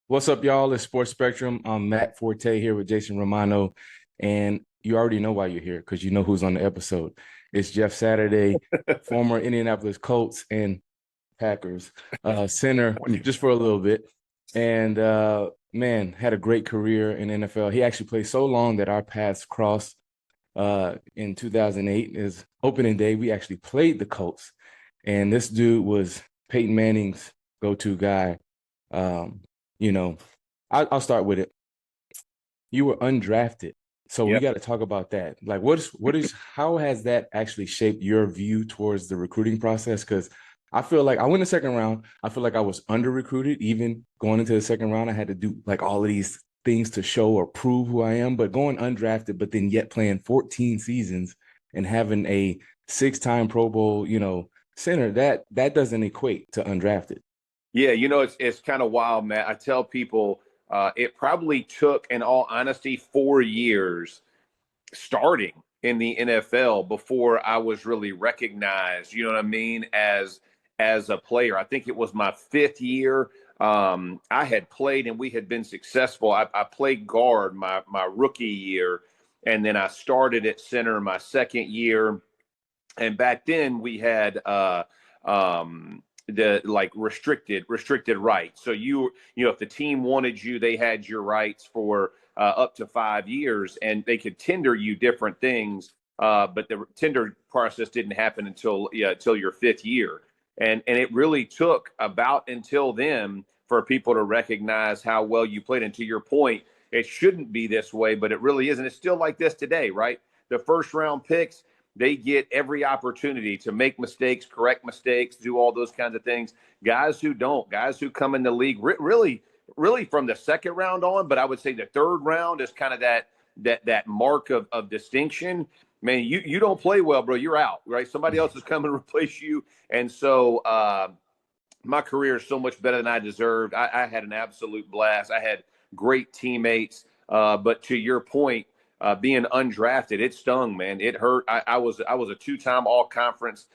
What's up, y'all? It's Sports Spectrum. I'm Matt Forte here with Jason Romano, and you already know why you're here because you know who's on the episode. It's Jeff Saturday, former Indianapolis Colts and Packers center, just for a little bit, and man, had a great career in NFL. He actually played so long that our paths crossed in 2008. Is opening day. We actually played the Colts, and this dude was Peyton Manning's go-to guy. Um, you know, I'll start with it. You were undrafted. So we Yep. got to talk about that. Like, how has that actually shaped your view towards the recruiting process? Because I feel like I went the second round. I feel like I was under recruited. Even going into the second round, I had to do like all of these things to show or prove who I am. But going undrafted, but then yet playing 14 seasons and having a six-time Pro Bowl, center, that doesn't equate to undrafted. Yeah, it's kind of wild, Matt. I tell people it probably took, in all honesty, 4 years starting in the NFL before I was really recognized, you know what I mean, as a player. I think it was my fifth year. I had played and we had been successful. I played guard my rookie year, and then I started at center my second year. And back then we had the like restricted rights. So if the team wanted you, they had your rights for up to 5 years, and they could tender you different things. But the tender process didn't happen until your fifth year, and it really took about until then for people to recognize how well you played. And to your point, it shouldn't be this way, but it really is, and it's still like this today, right? The first round picks, they get every opportunity to make mistakes, correct mistakes, do all those kinds of things. Guys who don't, guys who come in the league really from the second round on, but I would say the third round is kind of that mark of distinction. Man, you don't play well, bro, you're out, right? Somebody else is coming to replace you. And so my career is so much better than I deserved. I had an absolute blast. I had great teammates. But to your point, being undrafted, it stung, man. It hurt. I was a two-time all-conference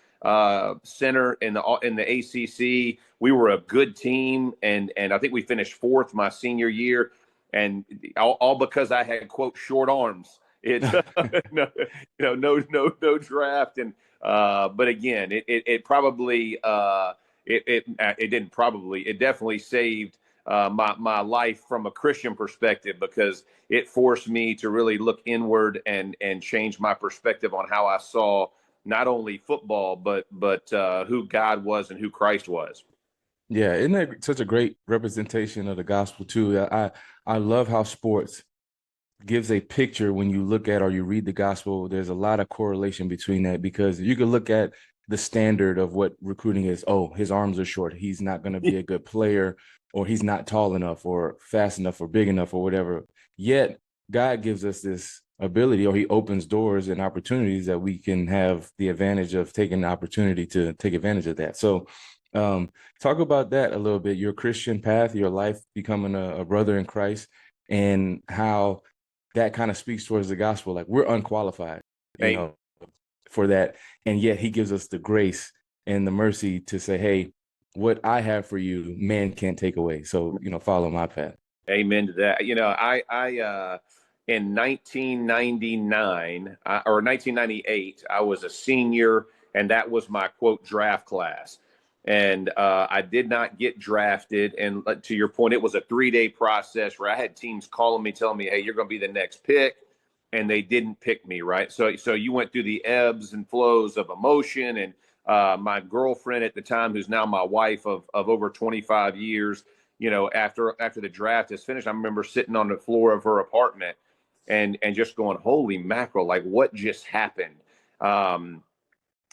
center in the ACC. We were a good team, and I think we finished fourth my senior year, and all because I had, quote, short arms. It's no draft, and but again, it probably it didn't probably, it definitely saved my life from a Christian perspective, because it forced me to really look inward and change my perspective on how I saw not only football but who God was and who Christ was. Yeah, isn't that such a great representation of the gospel too? I love how sports gives a picture when you look at or you read the gospel. There's a lot of correlation between that, because you could look at the standard of what recruiting is. Oh, his arms are short. He's not going to be a good player, or he's not tall enough or fast enough or big enough or whatever. Yet God gives us this ability, or he opens doors and opportunities that we can have the advantage of taking the opportunity to take advantage of that. So talk about that a little bit, your Christian path, your life becoming a brother in Christ, and how that kind of speaks towards the gospel. Like, we're unqualified, Hey, for that. And yet he gives us the grace and the mercy to say, hey, what I have for you, man can't take away. So, follow my path. amen to that. I in 1999 or 1998, I was a senior, and that was my, quote, draft class. And I did not get drafted. And to your point, it was a 3-day process where I had teams calling me, telling me, hey, you're going to be the next pick. And they didn't pick me, right? So you went through the ebbs and flows of emotion. And my girlfriend at the time, who's now my wife of over 25 years, after the draft is finished, I remember sitting on the floor of her apartment and just going, holy mackerel, like, what just happened? And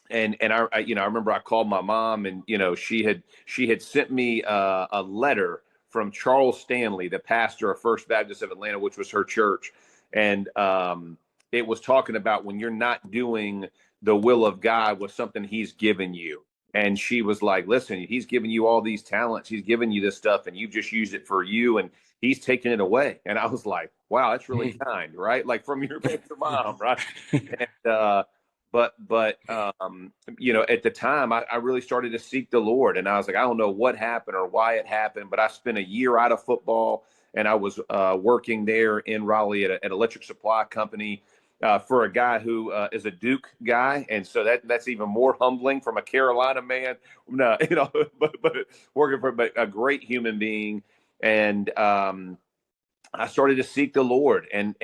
I remember I called my mom, and she had sent me a letter from Charles Stanley, the pastor of First Baptist of Atlanta, which was her church. And it was talking about when you're not doing the will of God with something he's given you. And she was like, listen, he's giving you all these talents, he's giving you this stuff, and you just use it for you, and he's taking it away. And I was like, wow, that's really kind, right? Like, from your mom, right? And At the time, I really started to seek the Lord, and I was like, I don't know what happened or why it happened, but I spent a year out of football, and I was working there in Raleigh at an electric supply company for a guy who is a Duke guy, and so that's even more humbling from a Carolina man. No, but working for a great human being, and I started to seek the Lord, and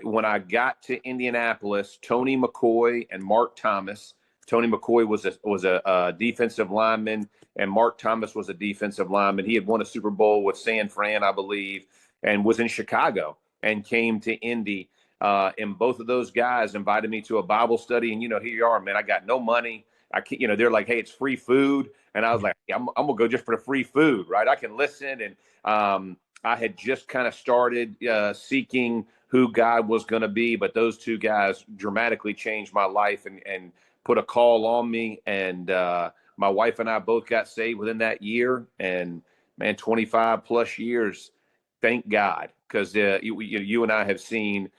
when I got to Indianapolis, Tony McCoy and Mark Thomas. Tony McCoy was a defensive lineman, and Mark Thomas was a defensive lineman. He had won a Super Bowl with San Fran, I believe, and was in Chicago and came to Indy. And both of those guys invited me to a Bible study, and here you are, man. I got no money. I can't, they're like, hey, it's free food, and I was like, I'm gonna go just for the free food, right? I can listen, and I had just kind of started seeking who God was going to be, but those two guys dramatically changed my life and put a call on me. And my wife and I both got saved within that year. And man, 25 plus years, thank God, because you and I have seen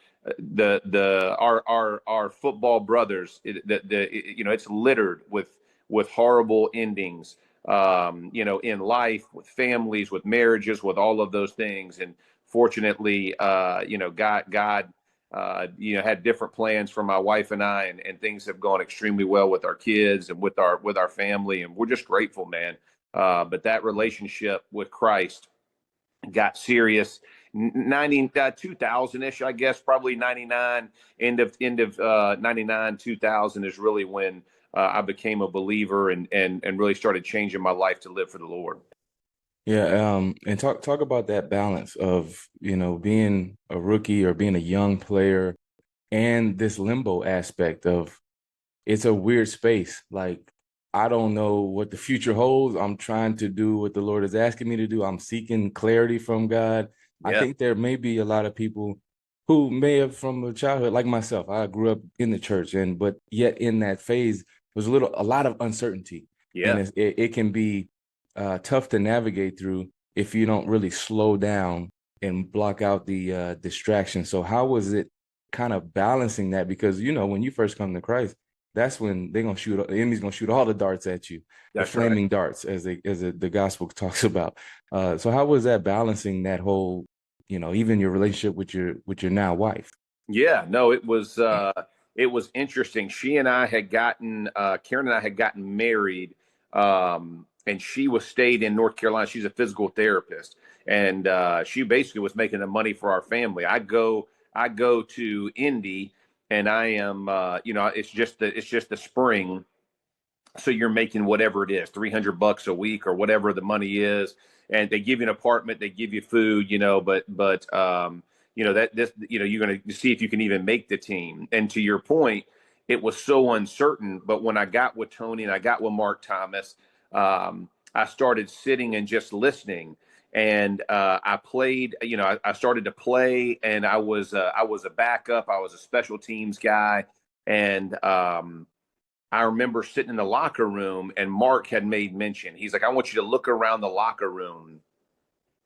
our football brothers. It's littered with horrible endings. In life, with families, with marriages, with all of those things. And fortunately, God had different plans for my wife and I, and things have gone extremely well with our kids and with our family. And we're just grateful, man. But that relationship with Christ got serious 2000-ish, I guess, probably 99, end of 99, 2000 is really when I became a believer and really started changing my life to live for the Lord. Yeah, and talk about that balance of, being a rookie or being a young player and this limbo aspect of it's a weird space. Like, I don't know what the future holds. I'm trying to do what the Lord is asking me to do. I'm seeking clarity from God. I Yeah. think there may be a lot of people who may have from a childhood, like myself, I grew up in the church, but yet in that phase, there's a lot of uncertainty. And Yeah. it can be tough to navigate through if you don't really slow down and block out the distraction. So how was it kind of balancing that? Because, when you first come to Christ, that's when the enemy's gonna shoot all the darts at you, the That's right. flaming darts, as the gospel talks about. So how was that balancing that whole, even your relationship with your now wife? Yeah, no, it was interesting. She and I had gotten Karen and I had gotten married, and she was stayed in North Carolina. She's a physical therapist, and she basically was making the money for our family. I go to Indy, and I am it's just the spring, so you're making whatever it is, $300 a week or whatever the money is, and they give you an apartment, they give you food, that this, you're going to see if you can even make the team. And to your point, it was so uncertain. But when I got with Tony and I got with Mark Thomas, I started sitting and just listening. And I played, I started to play, and I was a backup. I was a special teams guy, and I remember sitting in the locker room, and Mark had made mention. He's like, I want you to look around the locker room,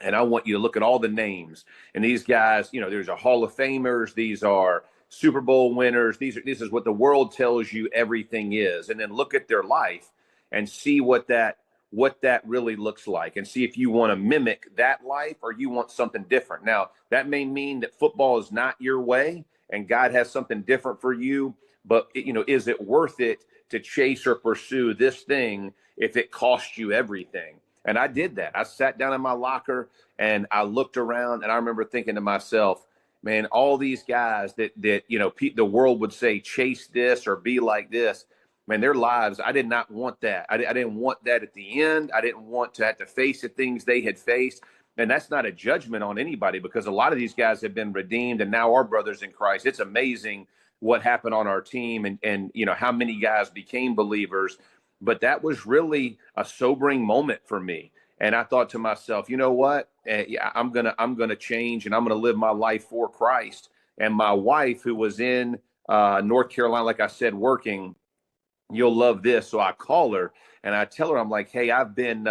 and I want you to look at all the names. And these guys, there's a Hall of Famers. These are Super Bowl winners. This is what the world tells you everything is. And then look at their life and see what that really looks like, and see if you want to mimic that life or you want something different. Now, that may mean that football is not your way and God has something different for you, but is it worth it to chase or pursue this thing if it costs you everything? And I did that. I sat down in my locker and I looked around, and I remember thinking to myself, man, all these guys that the world would say chase this or be like this, man, their lives, I did not want that. I didn't want that at the end. I didn't want to have to face the things they had faced. And that's not a judgment on anybody, because a lot of these guys have been redeemed and now are brothers in Christ. It's amazing what happened on our team, and how many guys became believers. But that was really a sobering moment for me. And I thought to myself, you know what? I'm gonna change, and I'm gonna live my life for Christ. And my wife, who was in North Carolina, like I said, working, you'll love this. So I call her and I tell her, I'm like, hey, I've been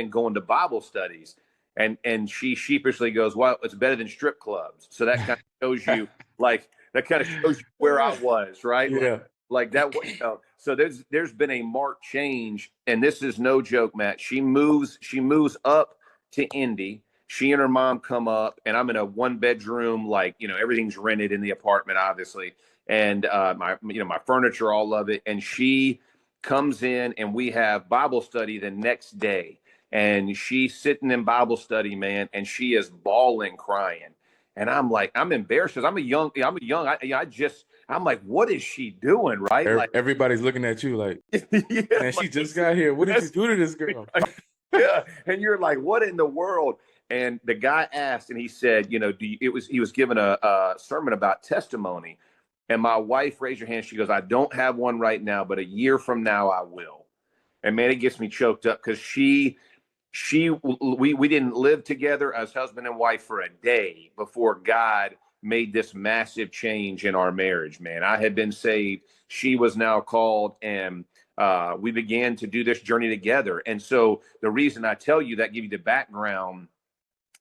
going to Bible studies, and she sheepishly goes, well, it's better than strip clubs. So that kind of shows you, like, that kind of shows you where I was, right? Yeah. Like that. So there's been a marked change, and this is no joke, Matt. She moves up to Indy. She and her mom come up, and I'm in a 1-bedroom, like, everything's rented in the apartment, obviously, and my furniture, all of it. And she comes in, and we have Bible study the next day, and she's sitting in Bible study, man, and she is bawling, crying, and I'm like, I'm embarrassed because I'm like, what is she doing, right? Like, Everybody's looking at you like, yeah, man, she like, just got here. What did you do to this girl? yeah, and you're like, what in the world? And the guy asked, and he said, he was given a sermon about testimony, and my wife raised her hand. She goes, I don't have one right now, but a year from now I will. And man, it gets me choked up because we didn't live together as husband and wife for a day before God made this massive change in our marriage, man. I had been saved. She was now called, and we began to do this journey together. And so the reason I tell you that, give you the background,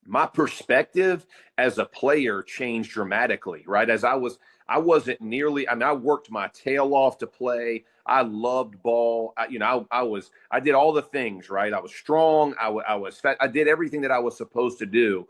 my perspective as a player changed dramatically, right? I wasn't nearly, I worked my tail off to play. I loved ball. I did all the things, right? I was strong. I was fat. I did everything that I was supposed to do,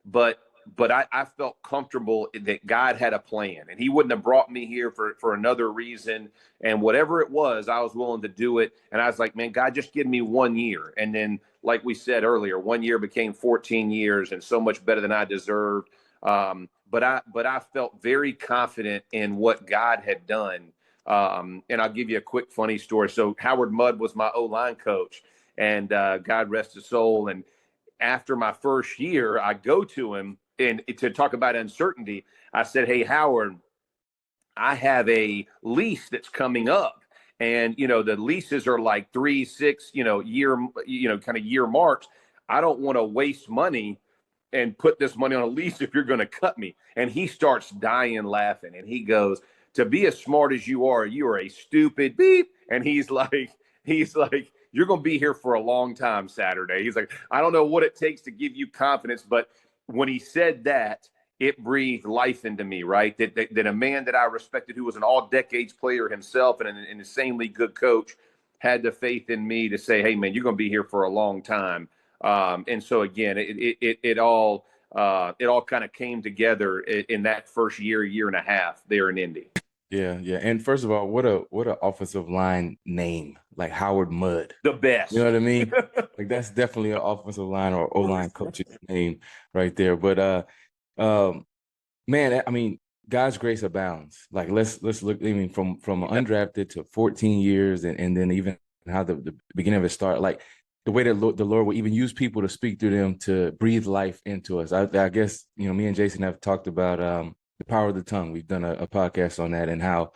but I felt comfortable that God had a plan, and he wouldn't have brought me here for another reason. And whatever it was, I was willing to do it. And I was like, man, God, just give me 1 year. And then, like we said earlier, 1 year became 14 years and so much better than I deserved. But I felt very confident in what God had done. And I'll give you a quick funny story. So Howard Mudd was my O-line coach, and God rest his soul. And after my first year, I go to him and to talk about uncertainty. I said, hey, Howard, I have a lease that's coming up. And, the leases are like 3, 6, year, kind of year marks. I don't want to waste money and put this money on a lease if you're going to cut me. And he starts dying laughing. And he goes, to be as smart as you are a stupid beep. And he's like, you're going to be here for a long time Saturday. He's like, I don't know what it takes to give you confidence. But when he said that, it breathed life into me, right? That a man that I respected, who was an all decades player himself and an insanely good coach, had the faith in me to say, hey, man, you're going to be here for a long time. And so, again, it all kind of came together in that first year and a half there in Indy. Yeah, yeah. And first of all, what a offensive line name, like Howard Mudd. The best. You know what I mean? Like, that's definitely an offensive line or O-line coach's name right there. But man, I mean, God's grace abounds. Like, let's look. I mean, from undrafted to 14 years, and then even how the beginning of it started. Like, the way that the Lord will even use people to speak through them to breathe life into us. I guess, me and Jason have talked about the power of the tongue. We've done a podcast on that, and how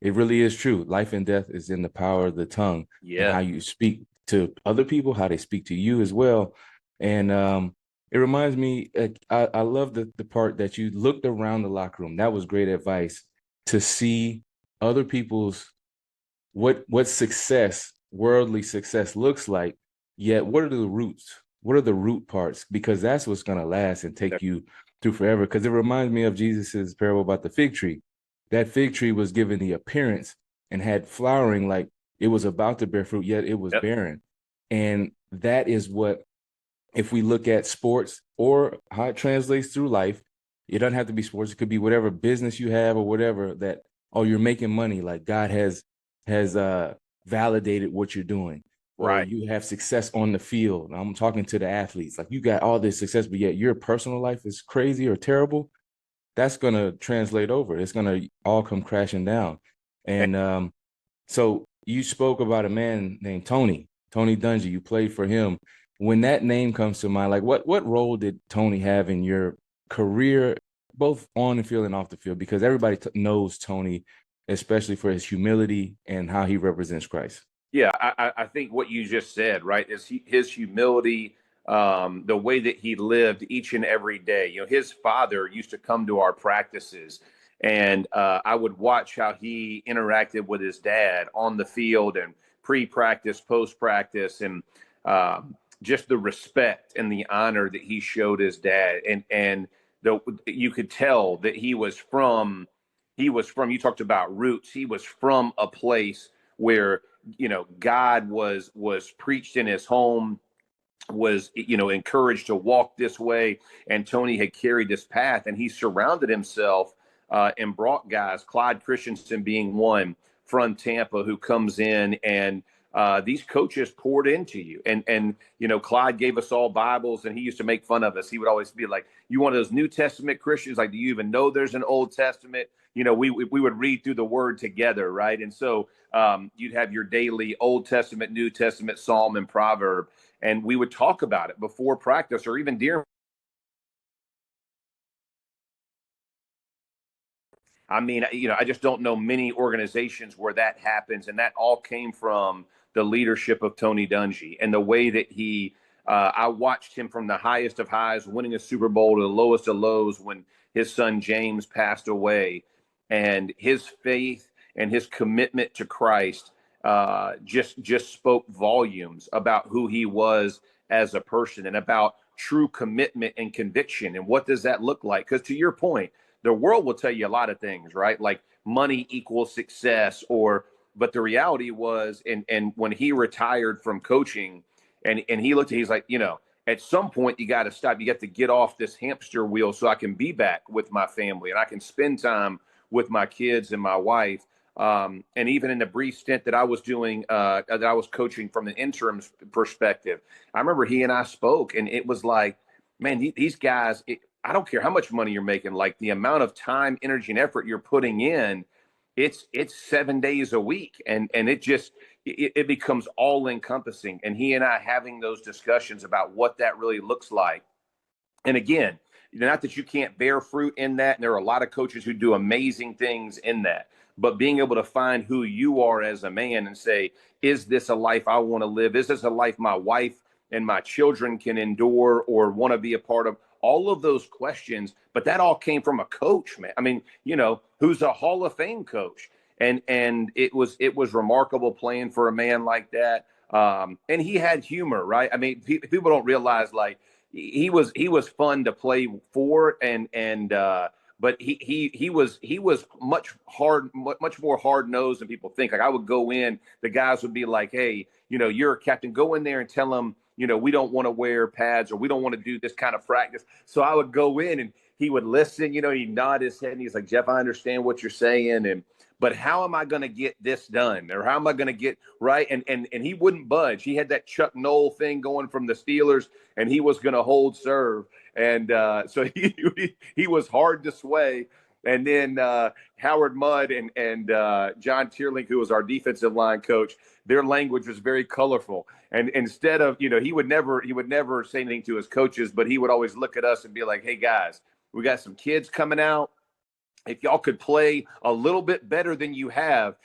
it really is true. Life and death is in the power of the tongue. Yeah. And how you speak to other people, how they speak to you as well. And it reminds me, I love the part that you looked around the locker room. That was great advice, to see other people's what success, worldly success, looks like. Yet, what are the roots? What are the root parts? Because that's what's going to last and take you through forever. Because it reminds me of Jesus's parable about the fig tree. That fig tree was given the appearance and had flowering like it was about to bear fruit, yet it was barren. And that is what, if we look at sports or how it translates through life, it doesn't have to be sports. It could be whatever business you have or whatever, that, oh, you're making money. Like, God has validated what you're doing. Right. Or you have success on the field. I'm talking to the athletes. Like, you got all this success, but yet your personal life is crazy or terrible. That's going to translate over. It's going to all come crashing down. And so you spoke about a man named Tony Dungy. You played for him. When that name comes to mind, like, what role did Tony have in your career, both on the field and off the field? Because everybody knows Tony, especially for his humility and how he represents Christ. Yeah, I think what you just said, right, is his humility, the way that he lived each and every day. His father used to come to our practices, and I would watch how he interacted with his dad on the field and pre-practice, post-practice, and just the respect and the honor that he showed his dad. And you could tell that he was from he was from, you talked about roots. He was from a place where, God was preached in his home, was, encouraged to walk this way. And Tony had carried this path, and he surrounded himself and brought guys, Clyde Christensen being one from Tampa, who comes in, and these coaches poured into you. And Clyde gave us all Bibles, and he used to make fun of us. He would always be like, "You one of those New Testament Christians? Like, do you even know there's an Old Testament?" We would read through the Word together, right? And so you'd have your daily Old Testament, New Testament, Psalm, and Proverb, and we would talk about it before practice or even during. I mean, I just don't know many organizations where that happens, and that all came from the leadership of Tony Dungy and the way that I watched him from the highest of highs, winning a Super Bowl, to the lowest of lows when his son James passed away, and his faith and his commitment to Christ just spoke volumes about who he was as a person and about true commitment and conviction. And what does that look like? Because to your point, the world will tell you a lot of things, right? Like money equals success, but the reality was, and when he retired from coaching, and he looked at, he's like, at some point you got to stop. You got to get off this hamster wheel so I can be back with my family and I can spend time with my kids and my wife. And even in the brief stint that I was doing, that I was coaching from the interim perspective, I remember he and I spoke, and it was like, man, these guys, I don't care how much money you're making, like the amount of time, energy, and effort you're putting in, it's 7 days a week. And it becomes all encompassing. And he and I having those discussions about what that really looks like. And again, not that you can't bear fruit in that. And there are a lot of coaches who do amazing things in that, but being able to find who you are as a man and say, is this a life I want to live? Is this a life my wife and my children can endure or want to be a part of? All of those questions, but that all came from a coach, man. I mean, who's a Hall of Fame coach, and it was remarkable playing for a man like that. And he had humor, right? I mean, people don't realize, like, he was fun to play for, but he was much more hard nosed than people think. Like, I would go in, the guys would be like, "Hey, you're a captain. Go in there and tell them, we don't want to wear pads, or we don't want to do this kind of practice." So I would go in, and he would listen, he'd nod his head, and he's like, "Jeff, I understand what you're saying, but how am I going to get this done? Or how am I going to get right?" And he wouldn't budge. He had that Chuck Noll thing going from the Steelers, and he was going to hold serve. And so he was hard to sway. And then Howard Mudd and John Tierlink, who was our defensive line coach, their language was very colorful. And instead of, he would never say anything to his coaches, but he would always look at us and be like, "Hey guys, we got some kids coming out. If y'all could play a little bit better than you have,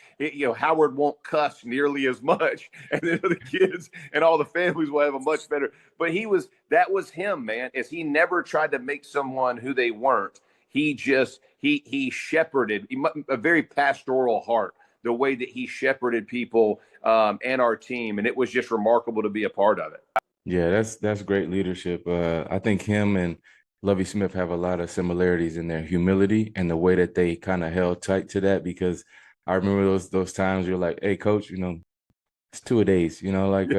Howard won't cuss nearly as much, and then the kids and all the families will have a much better." But that was him, man. Is he never tried to make someone who they weren't. He just he shepherded a very pastoral heart, the way that he shepherded people and our team, and it was just remarkable to be a part of it. Yeah, that's great leadership. I think him and Lovie Smith have a lot of similarities in their humility and the way that they kind of held tight to that, because I remember those times you're like, "Hey coach, it's 2 days, like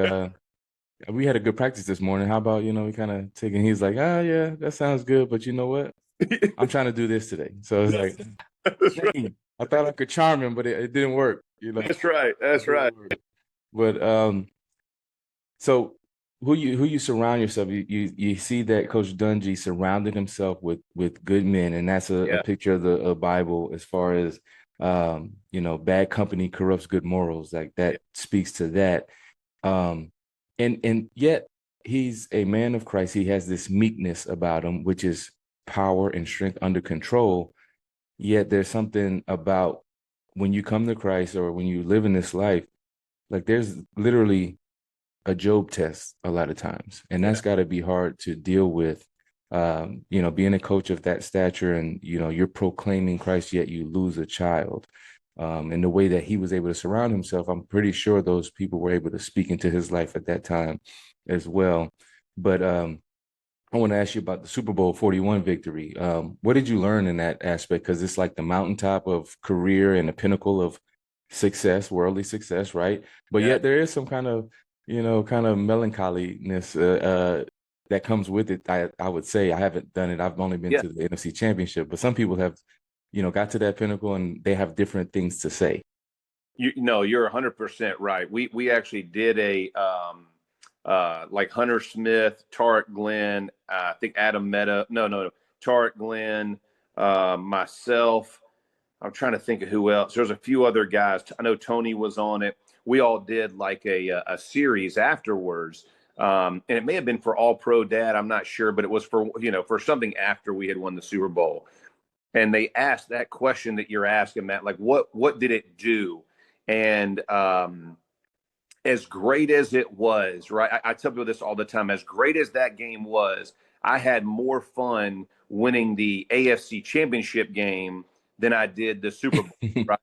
we had a good practice this morning. How about, we kind of taking," he's like, "Ah, yeah, that sounds good, but you know what? I'm trying to do this today." So it's like, dang, I thought I could charm him, but it didn't work. That's right. That's right. But so who you surround yourself, you see that Coach Dungy surrounded himself with good men, and that's a picture of the Bible, as far as bad company corrupts good morals. Like, that speaks to that. And yet he's a man of Christ. He has this meekness about him, which is power and strength under control. Yet there's something about when you come to Christ, or when you live in this life, like, there's literally a Job test a lot of times, and that's got to be hard to deal with. Being a coach of that stature, and you're proclaiming Christ, yet you lose a child. And the way that he was able to surround himself, I'm pretty sure those people were able to speak into his life at that time as well. But I want to ask you about the Super Bowl 41 victory. What did you learn in that aspect? Because it's like the mountaintop of career and the pinnacle of success, worldly success, right? But Yeah. yet there is some kind of, kind of melancholiness that comes with it. I would say I haven't done it. I've only been Yeah. to the NFC Championship, but some people have, got to that pinnacle and they have different things to say. You no, you're 100% right. We actually did a like Hunter Smith, Tarek Glenn, I think Adam Meta. No, Tarek Glenn, myself. I'm trying to think of who else. There's a few other guys. I know Tony was on it. We all did like a series afterwards. And it may have been for All Pro Dad. I'm not sure, but it was for for something after we had won the Super Bowl. And they asked that question that you're asking, Matt, like what did it do? And as great as it was, right? I tell people this all the time. As great as that game was, I had more fun winning the AFC Championship game than I did the Super Bowl, right?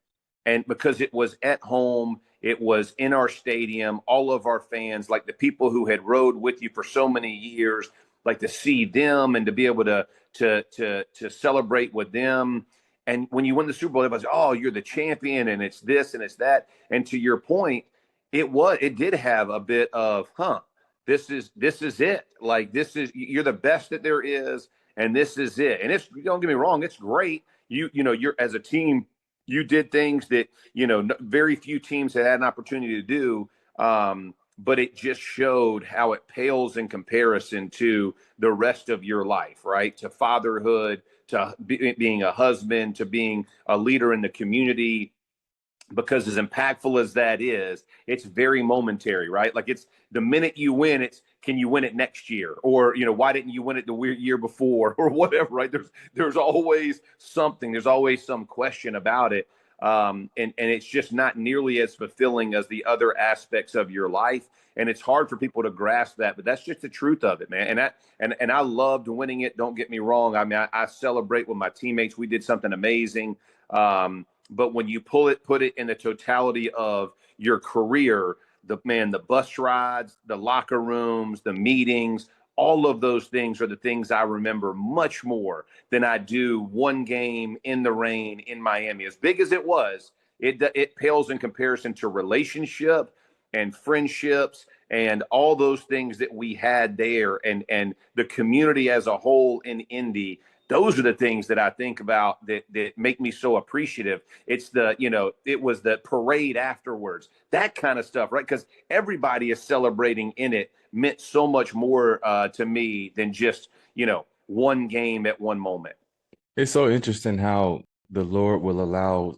And because it was at home, it was in our stadium, all of our fans, like the people who had rode with you for so many years, like to see them and to be able to celebrate with them. And when you win the Super Bowl, everybody's, oh, you're the champion, and it's this and it's that. And to your point, it did have a bit of, this is it. Like you're the best that there is, and this is it. And it's, don't get me wrong, it's great. You're, as a team, you did things that very few teams had an opportunity to do. But it just showed how it pales in comparison to the rest of your life, right? To fatherhood, to being a husband, to being a leader in the community. Because as impactful as that is, it's very momentary, right? Like, it's the minute you win, it's, can you win it next year? Or, why didn't you win it the year before, or whatever, right? There's always something, there's always some question about it. And it's just not nearly as fulfilling as the other aspects of your life. And it's hard for people to grasp that, but that's just the truth of it, man. And I loved winning it. Don't get me wrong. I mean, I celebrate with my teammates. We did something amazing. But when you put it in the totality of your career, the bus rides, the locker rooms, the meetings, all of those things are the things I remember much more than I do one game in the rain in Miami. As big as it was, it pales in comparison to relationship and friendships and all those things that we had there, and the community as a whole in Indy. Those are the things that I think about that make me so appreciative. It's it was the parade afterwards, that kind of stuff, right? Because everybody is celebrating in it meant so much more to me than just, one game at one moment. It's so interesting how the Lord will allow,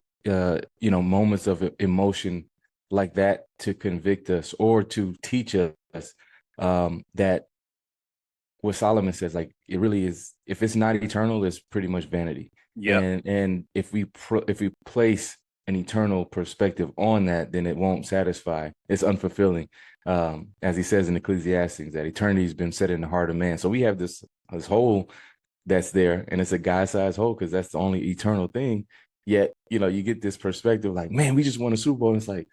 moments of emotion like that to convict us or to teach us that what Solomon says, like, it really is, if it's not eternal, it's pretty much vanity. Yep. And if we place an eternal perspective on that, then it won't satisfy. It's unfulfilling. As he says in Ecclesiastes, that eternity has been set in the heart of man. So we have this hole that's there, and it's a guy-sized hole because that's the only eternal thing. Yet, you get this perspective like, man, we just won a Super Bowl. And it's like,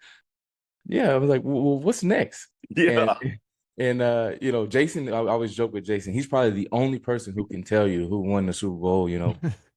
yeah, I was like, well, what's next? And Yeah. Jason, I always joke with Jason. He's probably the only person who can tell you who won the Super Bowl,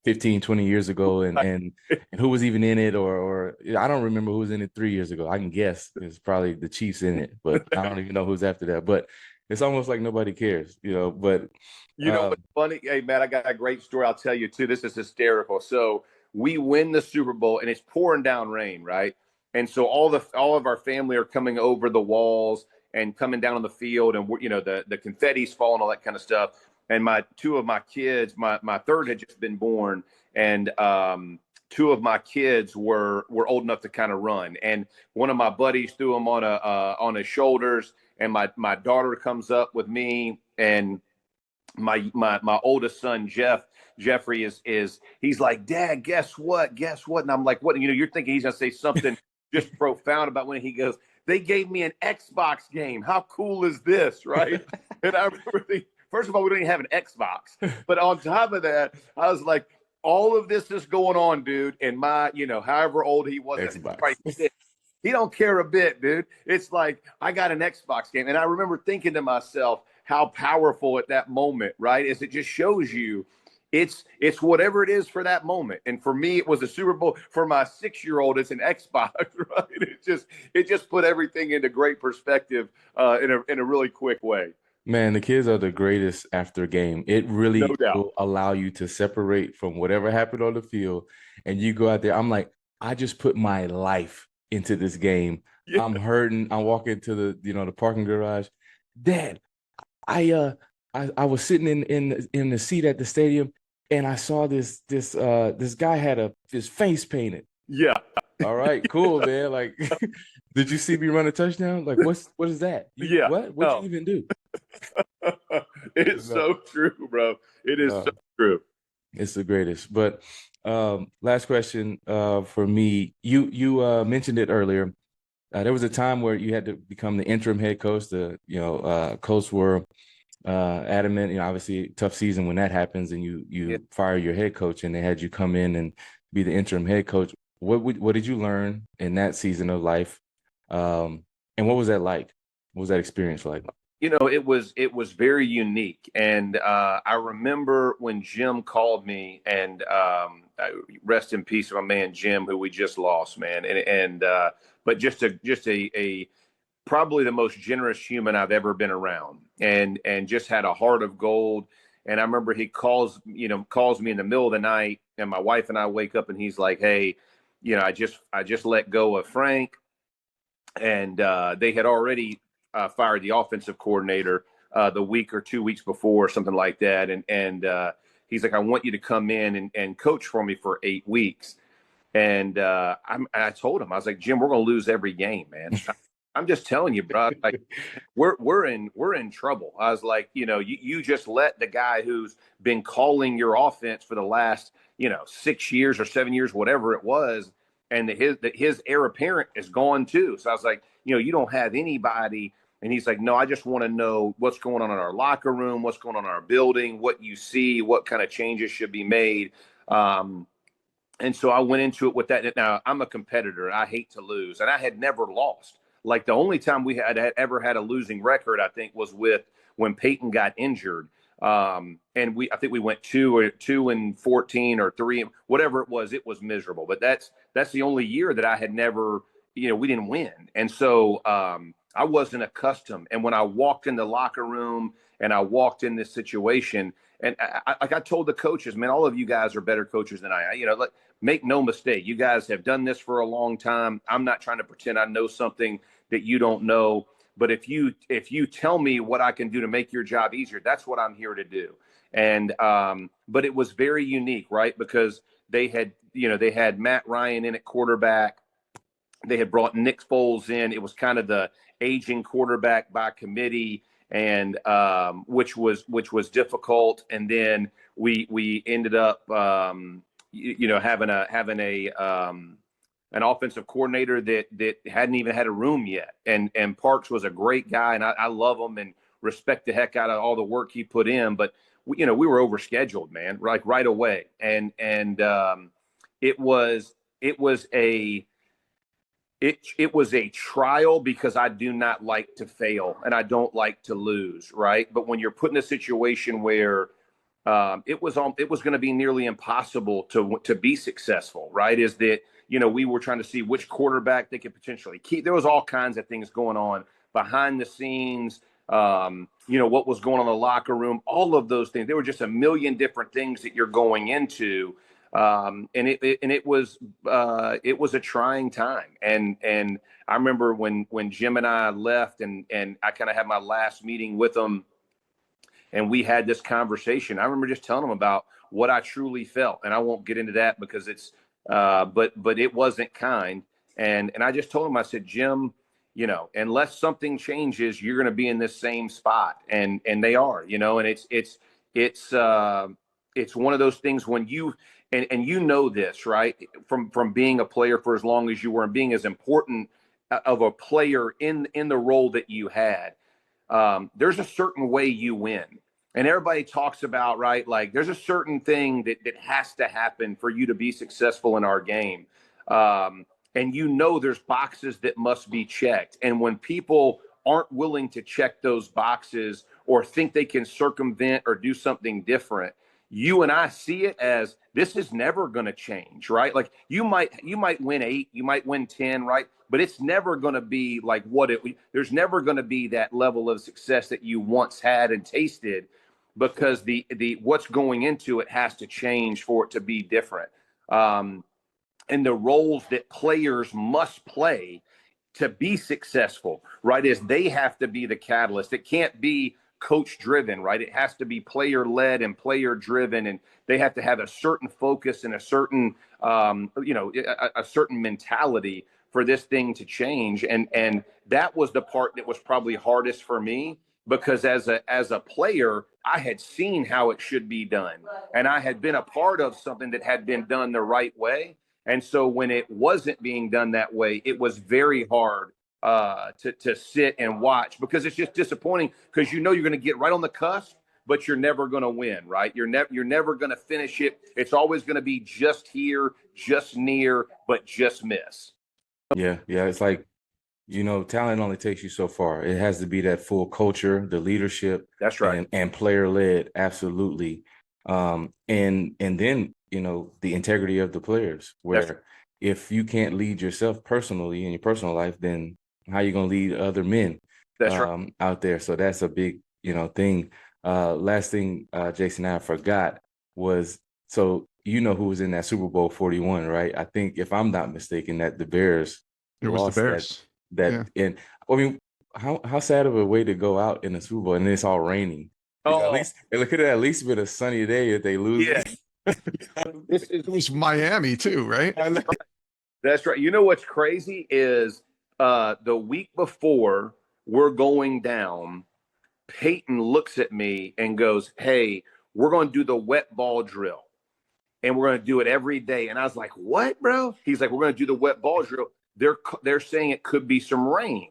15, 20 years ago, and who was even in it, or I don't remember who was in it 3 years ago. I can guess it's probably the Chiefs in it, but I don't even know who's after that. But it's almost like nobody cares, But You know what's funny? Hey, Matt, I got a great story I'll tell you too. This is hysterical. So we win the Super Bowl and it's pouring down rain, right? And so all of our family are coming over the walls and coming down on the field, and the confetti's falling, all that kind of stuff. And my two of my kids, my third had just been born, and two of my kids were old enough to kind of run. And one of my buddies threw him on his shoulders, and my daughter comes up with me, and my oldest son Jeffrey is he's like, Dad, guess what, and I'm like, what? You're thinking he's gonna say something just profound about when he goes, they gave me an Xbox game, how cool is this, right? And I remember thinking, first of all, we don't even have an Xbox, but on top of that, I was like, all of this is going on, dude, and my however old he was, Xbox. he don't care a bit, dude. It's like, I got an Xbox game. And I remember thinking to myself, how powerful at that moment, right? Is it just shows you it's whatever it is for that moment. And for me, it was a Super Bowl. For my 6-year-old, it's an Xbox, right? It just put everything into great perspective in a really quick way. Man, the kids are the greatest after a game. It No really doubt. will allow you to separate from whatever happened on the field, and you go out there. I'm like, I just put my life into this game. Yeah. I'm hurting. I walk into the parking garage. Dad, I uh I was sitting in the seat at the stadium, and I saw this guy had his face painted. Yeah. All right, cool, man. Like, did you see me run a touchdown? Like, what is that? Yeah. What'd you even do? It is No, so true, bro. It is so no, true. it's the greatest. But last question for me. You mentioned it earlier. There was a time where you had to become the interim head coach. Colts were adamant. Obviously, tough season when that happens, and you Yeah. fire your head coach, and they had you come in and be the interim head coach. What did you learn in that season of life? And what was that like? What was that experience like? It was very unique, and I remember when Jim called me, and rest in peace, my man Jim, who we just lost, man, and but just a probably the most generous human I've ever been around, and just had a heart of gold. And I remember he calls me in the middle of the night, and my wife and I wake up, and he's like, "Hey, I just let go of Frank." And they had already fired the offensive coordinator the week or 2 weeks before, something like that. And he's like, "I want you to come in and coach for me for 8 weeks." And I told him, I was like, "Jim, we're going to lose every game, man. I'm just telling you, bro. Like, we're in trouble." I was like, you just let the guy who's been calling your offense for the last 6 years or 7 years, whatever it was, and his heir apparent is gone too. So I was like, you don't have anybody. And he's like, "No, I just want to know what's going on in our locker room, what's going on in our building, what you see, what kind of changes should be made." And so I went into it with that. Now, I'm a competitor. I hate to lose, and I had never lost. Like, the only time we had ever had a losing record, I think, was with when Peyton got injured. And I think we went 2-14 or 3, whatever it was. It was miserable. But that's the only year that I had never, we didn't win. And so I wasn't accustomed. And when I walked in the locker room and I walked in this situation, and I told the coaches, "Man, all of you guys are better coaches than I am. Make no mistake, you guys have done this for a long time. I'm not trying to pretend I know something that you don't know. But if you tell me what I can do to make your job easier, that's what I'm here to do." And but it was very unique, right? Because they had Matt Ryan in at quarterback. They had brought Nick Foles in. It was kind of the aging quarterback by committee, and which was difficult. And then we ended up having an offensive coordinator that hadn't even had a room yet. And Parks was a great guy, and I love him and respect the heck out of all the work he put in. But we were overscheduled, man, like right away. And it was a trial, because I do not like to fail and I don't like to lose, right? But when you're put in a situation where it was going to be nearly impossible to be successful, right? Is that we were trying to see which quarterback they could potentially keep. There was all kinds of things going on behind the scenes. What was going on in the locker room, all of those things. There were just a million different things that you're going into. And it was a trying time. And I remember when Jim and I left, and I kind of had my last meeting with them, and we had this conversation. I remember just telling him about what I truly felt, and I won't get into that because it's but it wasn't kind. And I just told him, I said, "Jim, unless something changes, you're going to be in this same spot." And they are, and it's one of those things when you and this, right, from being a player for as long as you were and being as important of a player in the role that you had. There's a certain way you win. And everybody talks about, right, like there's a certain thing that has to happen for you to be successful in our game. And there's boxes that must be checked. And when people aren't willing to check those boxes or think they can circumvent or do something different, you and I see it as this is never going to change, right? Like you might win 8, you might win 10, right? But it's never going to be like there's never going to be that level of success that you once had and tasted, because the what's going into it has to change for it to be different. And the roles that players must play to be successful, right, is they have to be the catalyst. It can't be coach driven, right? It has to be player led and player driven, and they have to have a certain focus and a certain, a certain mentality for this thing to change. And that was the part that was probably hardest for me, because as a player, I had seen how it should be done, and I had been a part of something that had been done the right way. And so when it wasn't being done that way, it was very hard to sit and watch, because it's just disappointing, because you're going to get right on the cusp, but you're never going to win, right? You're never going to finish it. It's always going to be just here, just near, but just miss. Yeah. It's like, talent only takes you so far. It has to be that full culture, the leadership. That's right. And player led. Absolutely. And then, the integrity of the players, where if you can't lead yourself personally in your personal life, then how are you going to lead other men out there? So that's a big, thing. Last thing, Jason, I forgot was, so who was in that Super Bowl 41, right? I think, if I'm not mistaken, that the Bears lost the Bears. And I mean, how sad of a way to go out in the Super Bowl and it's all raining. Oh, at least it could have at least been a sunny day if they lose. Yeah. It was Miami too, right? That's right. You know what's crazy is the week before we're going down, Peyton looks at me and goes, "Hey, we're going to do the wet ball drill, and we're going to do it every day." And I was like, "What, bro?" He's like, "We're going to do the wet ball drill. They're saying it could be some rain."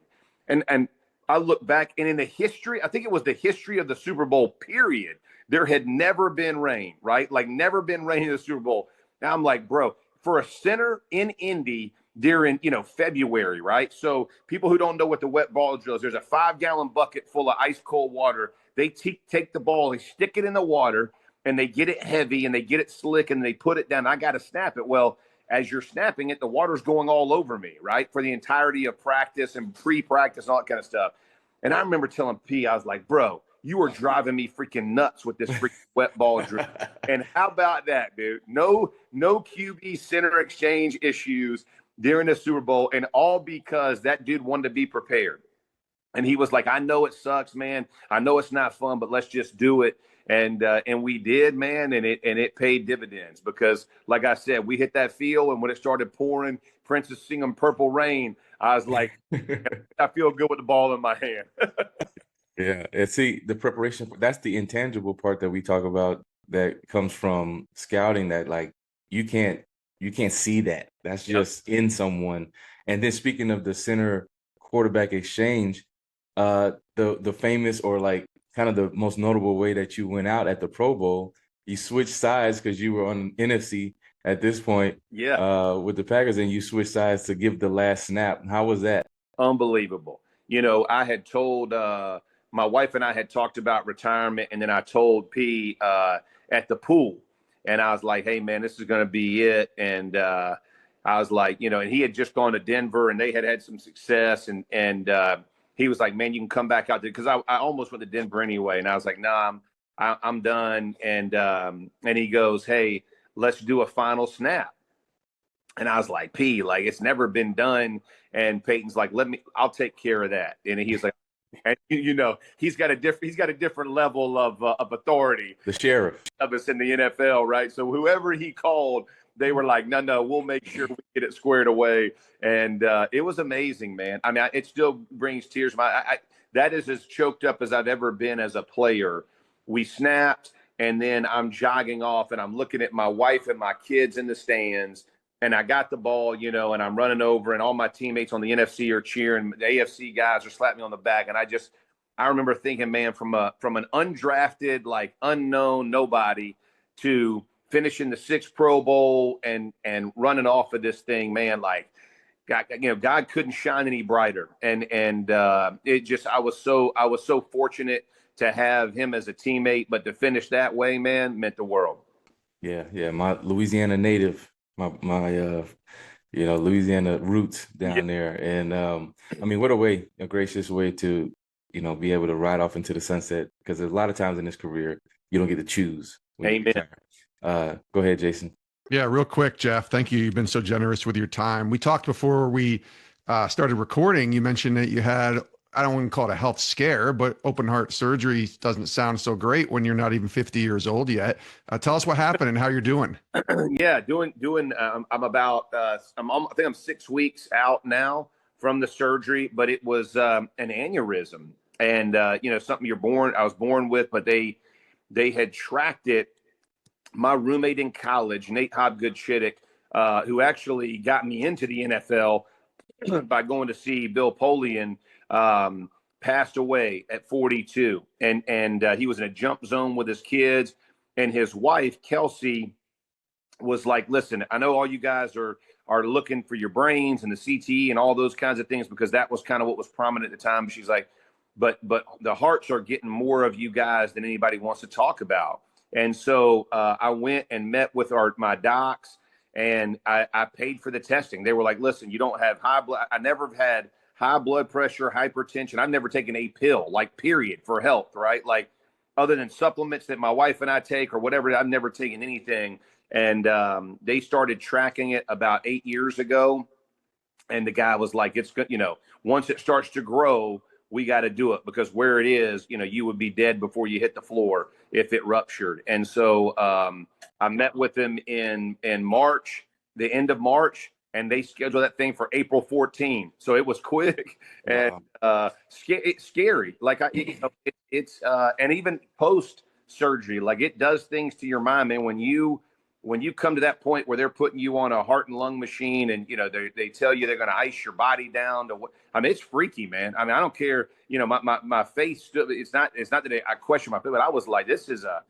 And I look back, and in the history, I think it was the history of the Super Bowl period, there had never been rain, right? Like never been rain in the Super Bowl. Now I'm like, bro, for a center in Indy during, February, right? So people who don't know what the wet ball drill is, there's a 5-gallon bucket full of ice cold water. They take the ball, they stick it in the water, and they get it heavy and they get it slick and they put it down. I got to snap it. Well, as you're snapping it, the water's going all over me, right? For the entirety of practice and pre-practice and all that kind of stuff. And I remember telling P, I was like, bro, you were driving me freaking nuts with this freaking wet ball drill. And how about that, dude? No QB center exchange issues during the Super Bowl, and all because that dude wanted to be prepared. And he was like, I know it sucks, man. I know it's not fun, but let's just do it. And we did, man, and it paid dividends, because, like I said, we hit that field, and when it started pouring, Princess singing Purple Rain, I was like, I feel good with the ball in my hand. Yeah, and see, the preparation, that's the intangible part that we talk about that comes from scouting, that like you can't see that. That's just in someone. And then speaking of the center quarterback exchange, the famous, or like kind of the most notable way that you went out at the Pro Bowl, you switched sides because you were on NFC at this point, with the Packers, and you switched sides to give the last snap. How was that? Unbelievable. I had told my wife and I had talked about retirement, and then I told P at the pool, and I was like, "Hey, man, this is going to be it." And I was like, and he had just gone to Denver, and they had some success, and he was like, "Man, you can come back out there," because I almost went to Denver anyway, and I was like, "Nah, I'm done." And he goes, "Hey, let's do a final snap." And I was like, P, like, it's never been done. And Peyton's like, I'll take care of that. And he's like, and he's got a different level of authority. The sheriff of us in the NFL, right? So whoever he called, they were like, no, we'll make sure we get it squared away. And it was amazing, man. I mean, it still brings tears to my eyes. That is as choked up as I've ever been as a player. We snapped, and then I'm jogging off, and I'm looking at my wife and my kids in the stands, and I got the ball, and I'm running over, and all my teammates on the NFC are cheering. The AFC guys are slapping me on the back. And I remember thinking, man, from an undrafted, like unknown nobody, to finishing the 6th Pro Bowl and running off of this thing, man, like, God couldn't shine any brighter. And it just, I was so fortunate to have him as a teammate, but to finish that way, man, meant the world. Yeah, yeah. My Louisiana native, my Louisiana roots Yeah. down there. And I mean, what a gracious way to, be able to ride off into the sunset, because there's a lot of times in this career you don't get to choose when you Amen. retire. Go ahead, Jason. Yeah, real quick, Jeff. Thank you. You've been so generous with your time. We talked before we started recording. You mentioned that you had, I don't want to call it a health scare, but open heart surgery doesn't sound so great when you're not even 50 years old yet. Tell us what happened and how you're doing. Yeah, doing. I'm about. I think I'm 6 weeks out now from the surgery, but it was an aneurysm, and something I was born with, but they had tracked it. My roommate in college, Nate Hobgood-Chittick, who actually got me into the NFL by going to see Bill Polian, passed away at 42, and he was in a jump zone with his kids, and his wife Kelsey was like, "Listen, I know all you guys are looking for your brains and the CTE and all those kinds of things, because that was kind of what was prominent at the time." She's like, "But the hearts are getting more of you guys than anybody wants to talk about." And so I went and met with my docs, and I paid for the testing. They were like, "Listen, you don't have high blood." I never have had high blood pressure, hypertension. I've never taken a pill, like, period, for health, right? Like, other than supplements that my wife and I take or whatever, I've never taken anything. And they started tracking it about 8 years ago. And the guy was like, "It's good, once it starts to grow, we got to do it, because where it is, you would be dead before you hit the floor if it ruptured." And so I met with him in March, the end of March, and they scheduled that thing for April 14. So it was quick. Wow. And it's scary. Like, it's and even post surgery, like, it does things to your mind, man. When you come to that point where they're putting you on a heart and lung machine, and they tell you they're going to ice your body down to what, I mean, it's freaky, man. I mean, I don't care. My face stood. It's not that I question my face, but I was like, this is a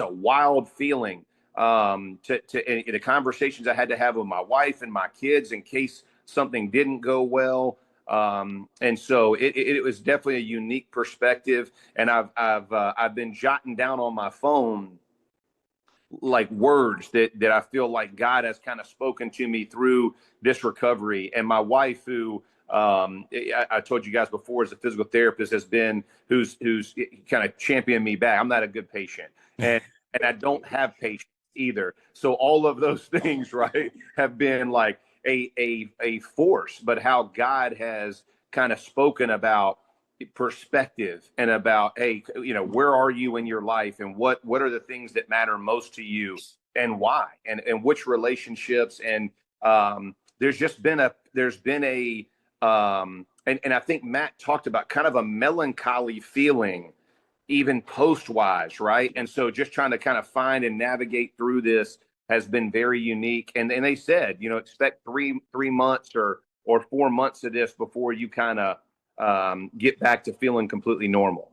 wild feeling. To the conversations I had to have with my wife and my kids in case something didn't go well. And so it was definitely a unique perspective. And I've been jotting down on my phone, like, words that I feel like God has kind of spoken to me through this recovery. And my wife, who I told you guys before, as a physical therapist, who's kind of championed me back. I'm not a good patient, and I don't have patience either. So all of those things, right, have been like a force. But how God has kind of spoken about perspective and about, hey, where are you in your life, and what are the things that matter most to you, and why, and which relationships. And there's been a and I think Matt talked about kind of a melancholy feeling even post wise, right? And so just trying to kind of find and navigate through this has been very unique. And they said, expect three months or 4 months of this before you kind of get back to feeling completely normal.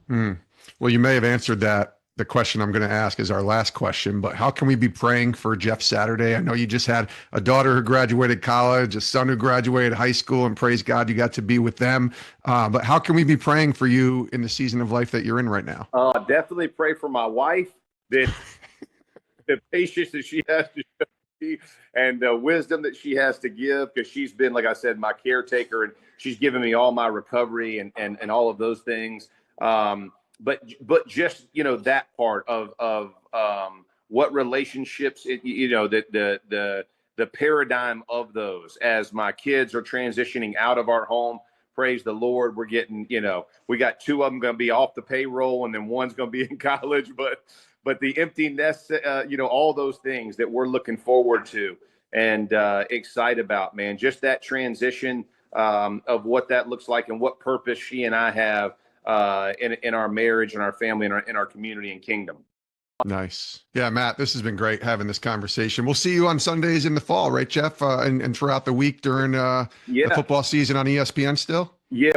Well, you may have answered that. The question I'm going to ask is our last question, but how can we be praying for Jeff Saturday? I know you just had a daughter who graduated college, a son who graduated high school, and praise God you got to be with them. But how can we be praying for you in the season of life that you're in right now? Definitely pray for my wife, that the patience that she has to show me and the wisdom that she has to give, because she's been, like I said, my caretaker, and she's given me all my recovery and all of those things. But just, that part of what relationships, the paradigm of those, as my kids are transitioning out of our home. Praise the Lord. We're getting, we got 2 of them going to be off the payroll, and then one's going to be in college, but the empty nest, all those things that we're looking forward to and excited about, man. Just that transition of what that looks like and what purpose she and I have in our marriage and our family and in our community and kingdom. Nice. Yeah, Matt, this has been great having this conversation. We'll see you on Sundays in the fall, right, Jeff? And throughout the week during the football season on ESPN still? Yeah,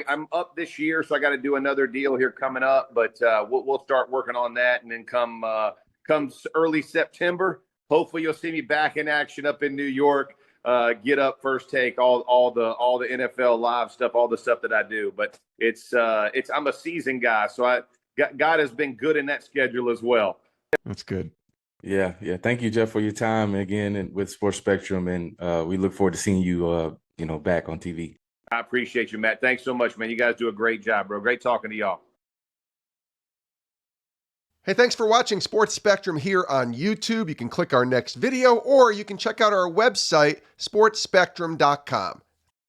I'm up this year, so I got to do another deal here coming up, but we'll start working on that. And then come early September, hopefully you'll see me back in action up in New York, Get Up, First Take, all the NFL live stuff, all the stuff that I do. But it's I'm a seasoned guy, so God has been good in that schedule as well. That's good. Yeah. Thank you, Jeff, for your time again and with Sports Spectrum, and we look forward to seeing you, back on TV. I appreciate you, Matt. Thanks so much, man. You guys do a great job, bro. Great talking to y'all. Hey, thanks for watching Sports Spectrum here on YouTube. You can click our next video, or you can check out our website, sportsspectrum.com.